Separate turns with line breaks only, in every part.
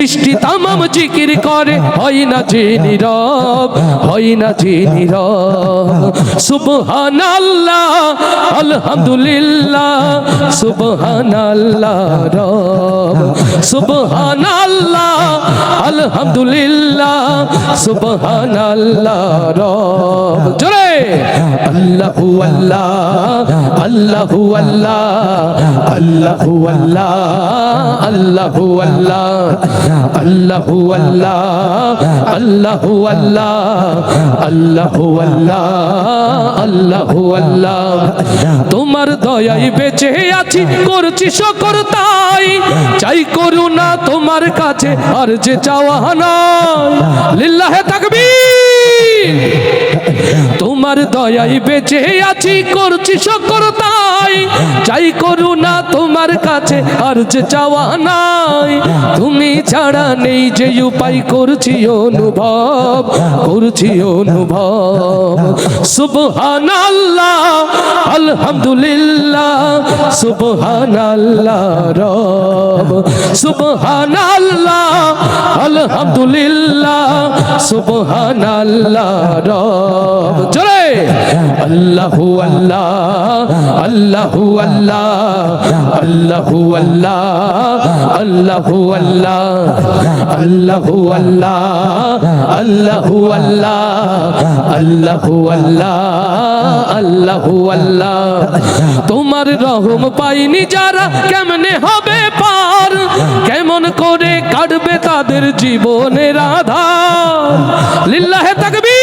সৃষ্টি তামাম জিকির করে, হয় না যে নীরব, হয় না যে নীরব। সুবহানাল্লাহ আলহামদুলিল্লাহ, সুবহানাল্লাহ রব, সুবহানাল্লাহ আলহামদুলিল্লাহ, সুবহানাল্লাহ রব। জোরে আল্লাহু আল্লাহ, আল্লাহু আল্লাহ, আল্লাহু আল্লাহ, আল্লাহু আল্লাহ, আল্লাহু আল্লাহ, আল্লাহু আল্লাহ, আল্লাহু আল্লাহ, আল্লাহু আল্লাহ। তোমার দয়ায় বেঁচে আছি, করছি শুকর তাই, চাই করুণা তোমার কাছে আর যে চাওয়া নাই। লিল্লাহে তাকবীর। তোমার দয়ায় বেঁচে আছি, করছি শুকর তাই, চাই করুণা তোমার কাছে আর যে চাওয়া নাই। তুমি ছাড়া নেই যে উপায়, করছি অনুভব, করছি অনুভব। সুবহানাল্লাহ আলহামদুলিল্লাহ, সুবহানাল্লাহ রব, সুবহানাল্লাহ আলহামদুলিল্লাহ, সুবহানাল্লাহ রব। চলে আল্লাহু আল্লাহ, আল্লাহু আল্লাহ, আল্লাহু আল্লাহ, আল্লাহু আল্লাহ, আল্লাহু আল্লাহ, আল্লাহু আল্লাহ, আল্লাহু আল্লাহ, আল্লাহু আল্লাহ। তোমার রহম পাইনি যারা কেমনে হবে পার, কেমন করে কাটবে তাদের জীবনের আধার। লিল্লাহে তাকবীর।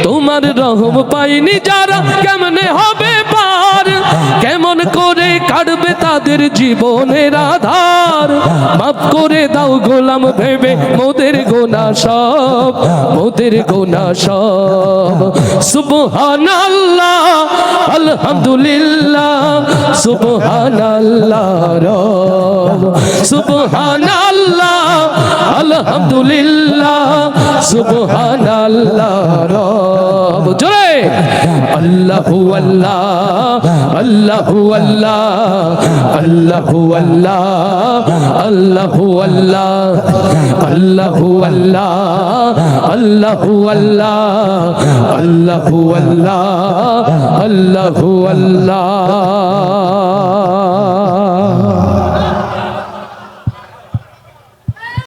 তোমার রহম পাইনি যারা কেমনে হবে পার, কেমন করে কাটবে তাদের জীবনের আধার। মাফ করে দাও গোলাম ভেবে মোদের গুনাহ সব, মোদের গুনাহ সব। সুবহানাল্লাহ আলহামদুলিল্লাহ, সুবহানাল্লাহ রব, সুবহানাল্লাহ আলহামদুলিল্লাহ, সুবহানাল্লাহ রব। জোরে আল্লাহু আল্লাহ, আল্লাহু আল্লাহ, আল্লাহু আল্লাহ, আল্লাহু আল্লাহ, আল্লাহু আল্লাহ, আল্লাহু আল্লাহ, আল্লাহু আল্লাহ, আল্লাহু আল্লাহ।